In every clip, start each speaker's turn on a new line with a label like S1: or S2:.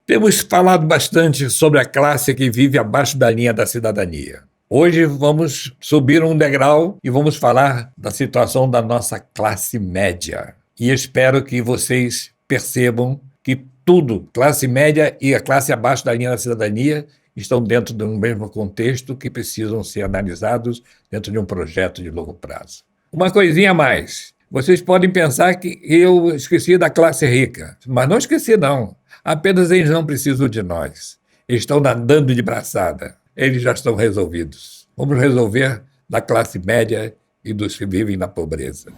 S1: Temos falado bastante sobre a classe que vive abaixo da linha da cidadania. Hoje vamos subir um degrau e vamos falar da situação da nossa classe média. E espero que vocês percebam que tudo, classe média e a classe abaixo da linha da cidadania, estão dentro de um mesmo contexto que precisam ser analisados dentro de um projeto de longo prazo. Uma coisinha a mais. Vocês podem pensar que eu esqueci da classe rica, mas não esqueci não. Apenas eles não precisam de nós. Eles estão nadando de braçada. Eles já estão resolvidos. Vamos resolver da classe média e dos que vivem na pobreza.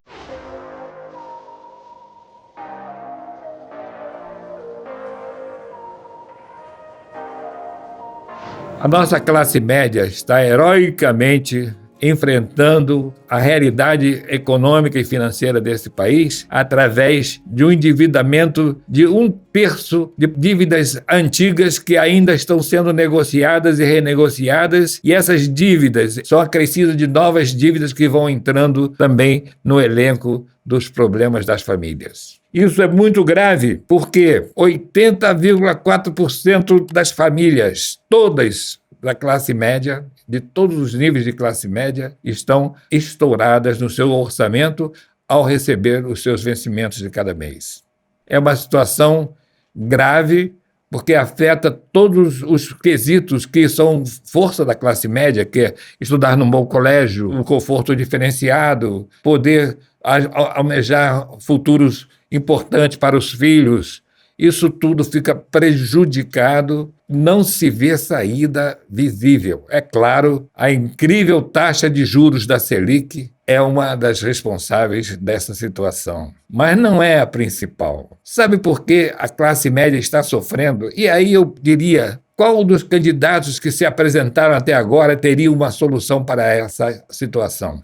S1: A nossa classe média está heroicamente enfrentando a realidade econômica e financeira desse país através de um endividamento de 1/3 de dívidas antigas que ainda estão sendo negociadas e renegociadas, e essas dívidas são acrescidas de novas dívidas que vão entrando também no elenco dos problemas das famílias. Isso é muito grave porque 80,4% das famílias, todas da classe média, de todos os níveis de classe média, estão estouradas no seu orçamento ao receber os seus vencimentos de cada mês. É uma situação grave porque afeta todos os quesitos que são força da classe média, que é estudar num bom colégio, um conforto diferenciado, poder almejar futuros importantes para os filhos. Isso tudo fica prejudicado, não se vê saída visível. É claro, a incrível taxa de juros da Selic é uma das responsáveis dessa situação, mas não é a principal. Sabe por que a classe média está sofrendo? E aí eu diria, qual dos candidatos que se apresentaram até agora teria uma solução para essa situação?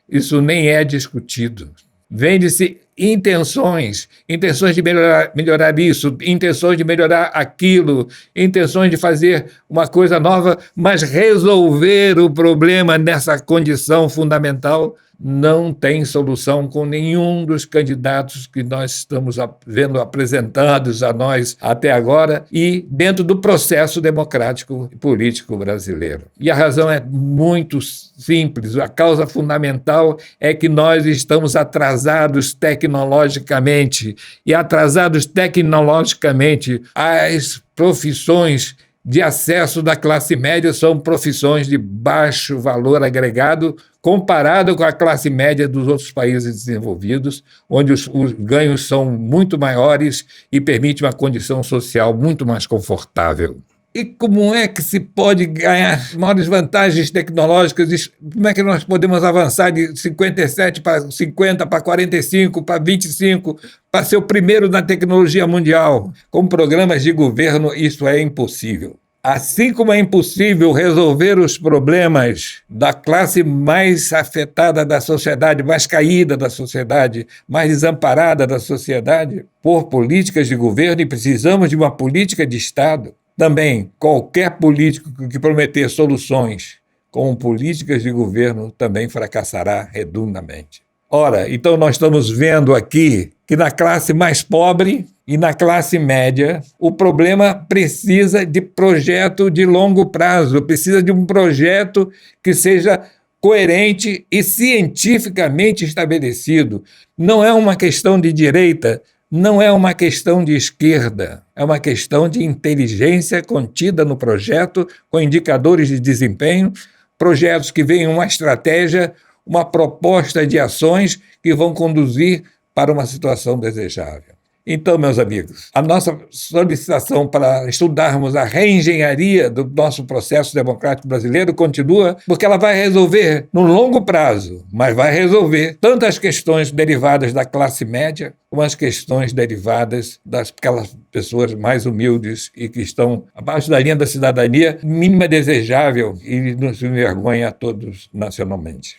S1: Isso nem é discutido. Vende-se intenções de melhorar isso, intenções de melhorar aquilo, intenções de fazer uma coisa nova, mas resolver o problema nessa condição fundamental não tem solução com nenhum dos candidatos que nós estamos vendo apresentados a nós até agora e dentro do processo democrático e político brasileiro. E a razão é muito simples, a causa fundamental é que nós estamos atrasados tecnologicamente, e atrasados tecnologicamente as profissões de acesso da classe média são profissões de baixo valor agregado comparado com a classe média dos outros países desenvolvidos, onde os ganhos são muito maiores e permite uma condição social muito mais confortável. E como é que se pode ganhar maiores vantagens tecnológicas? Como é que nós podemos avançar de 57 para 50, para 45, para 25, para ser o primeiro na tecnologia mundial? Com programas de governo, isso é impossível. Assim como é impossível resolver os problemas da classe mais afetada da sociedade, mais caída da sociedade, mais desamparada da sociedade, por políticas de governo, e precisamos de uma política de Estado. Também, qualquer político que prometer soluções com políticas de governo também fracassará redondamente. Ora, então nós estamos vendo aqui que na classe mais pobre e na classe média, o problema precisa de projeto de longo prazo, precisa de um projeto que seja coerente e cientificamente estabelecido. Não é uma questão de direita, não é uma questão de esquerda, é uma questão de inteligência contida no projeto, com indicadores de desempenho, projetos que venham uma estratégia, uma proposta de ações que vão conduzir para uma situação desejável. Então, meus amigos, a nossa solicitação para estudarmos a reengenharia do nosso processo democrático brasileiro continua, porque ela vai resolver no longo prazo, mas vai resolver tanto as questões derivadas da classe média, como as questões derivadas daquelas pessoas mais humildes e que estão abaixo da linha da cidadania mínima desejável e nos envergonha a todos nacionalmente.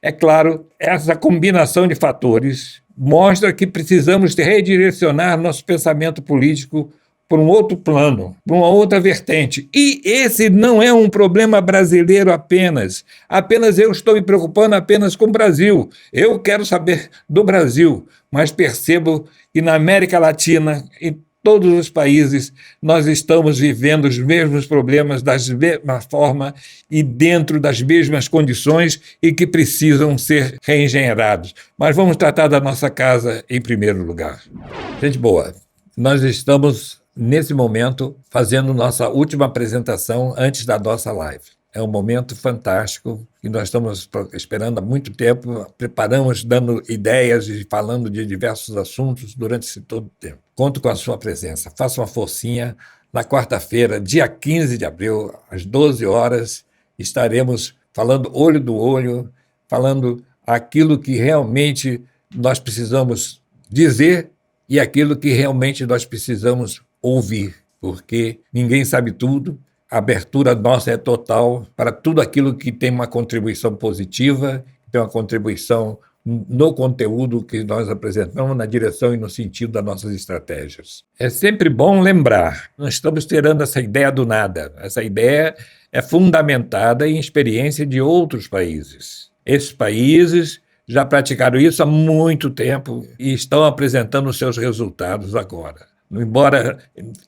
S1: É claro, essa combinação de fatores mostra que precisamos redirecionar nosso pensamento político por um outro plano, por uma outra vertente. E esse não é um problema brasileiro apenas. Apenas eu estou me preocupando apenas com o Brasil. Eu quero saber do Brasil, mas percebo que na América Latina, em todos os países nós estamos vivendo os mesmos problemas da mesma forma e dentro das mesmas condições e que precisam ser reengenheirados. Mas vamos tratar da nossa casa em primeiro lugar. Gente boa, nós estamos, nesse momento, fazendo nossa última apresentação antes da nossa live. É um momento fantástico e nós estamos esperando há muito tempo, preparamos, dando ideias e falando de diversos assuntos durante esse todo o tempo. Conto com a sua presença. Faça uma forcinha. Na quarta-feira, dia 15 de abril, às 12 horas, estaremos falando olho do olho, falando aquilo que realmente nós precisamos dizer e aquilo que realmente nós precisamos ouvir, porque ninguém sabe tudo. A abertura nossa é total para tudo aquilo que tem uma contribuição positiva, tem uma contribuição no conteúdo que nós apresentamos, na direção e no sentido das nossas estratégias. É sempre bom lembrar, não estamos tirando essa ideia do nada. Essa ideia é fundamentada em experiência de outros países. Esses países já praticaram isso há muito tempo e estão apresentando os seus resultados agora. Embora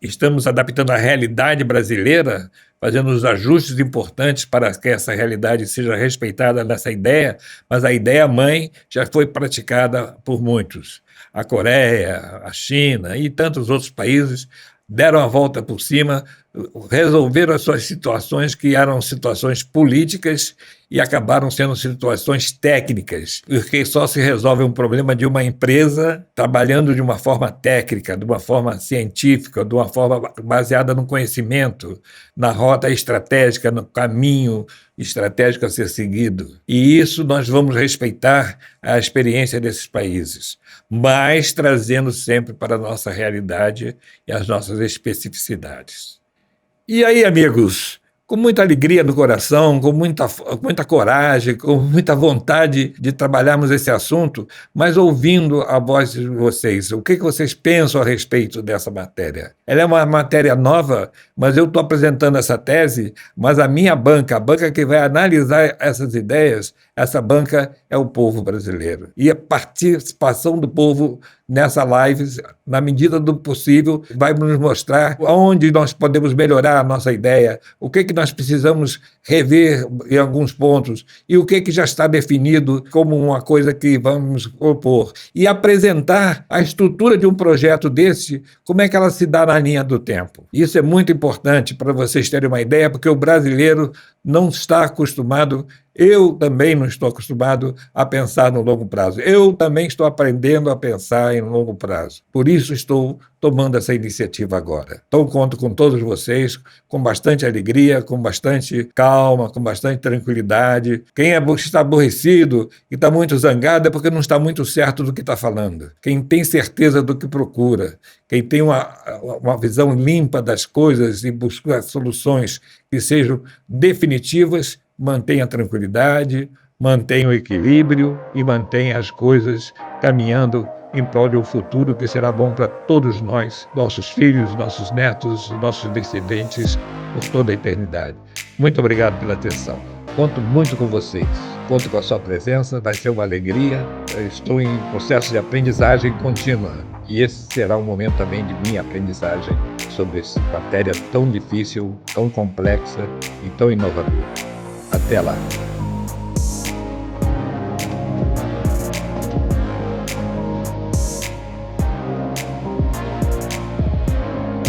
S1: estamos adaptando a realidade brasileira, fazendo os ajustes importantes para que essa realidade seja respeitada nessa ideia, mas a ideia mãe já foi praticada por muitos. A Coreia, a China e tantos outros países deram a volta por cima, resolveram as suas situações, que eram situações políticas e acabaram sendo situações técnicas, porque só se resolve um problema de uma empresa trabalhando de uma forma técnica, de uma forma científica, de uma forma baseada no conhecimento, na rota estratégica, no caminho estratégico a ser seguido. E isso nós vamos respeitar a experiência desses países, mas trazendo sempre para a nossa realidade e as nossas especificidades. E aí, amigos, com muita alegria no coração, com muita coragem, com muita vontade de trabalharmos esse assunto, mas ouvindo a voz de vocês, o que vocês pensam a respeito dessa matéria? Ela é uma matéria nova, mas eu estou apresentando essa tese, mas a minha banca, a banca que vai analisar essas ideias, essa banca é o povo brasileiro. E a participação do povo nessa live, na medida do possível, vai nos mostrar onde nós podemos melhorar a nossa ideia, o que nós precisamos rever em alguns pontos e o que já está definido como uma coisa que vamos propor. E apresentar a estrutura de um projeto desse, como é que ela se dá na linha do tempo. Isso é muito importante para vocês terem uma ideia, porque o brasileiro não está acostumado, eu também não estou acostumado a pensar no longo prazo. Eu também estou aprendendo a pensar em longo prazo. Por isso estou tomando essa iniciativa agora. Então conto com todos vocês, com bastante alegria, com bastante calma, com bastante tranquilidade. Quem está aborrecido e está muito zangado é porque não está muito certo do que está falando. Quem tem certeza do que procura, quem tem uma visão limpa das coisas e busca soluções que sejam definitivas, mantenha a tranquilidade, mantenha o equilíbrio e mantenha as coisas caminhando em prol de um futuro que será bom para todos nós, nossos filhos, nossos netos, nossos descendentes, por toda a eternidade. Muito obrigado pela atenção. Conto muito com vocês. Conto com a sua presença, vai ser uma alegria. Eu estou em processo de aprendizagem contínua. E esse será um momento também de minha aprendizagem sobre essa matéria tão difícil, tão complexa e tão inovadora. Até lá.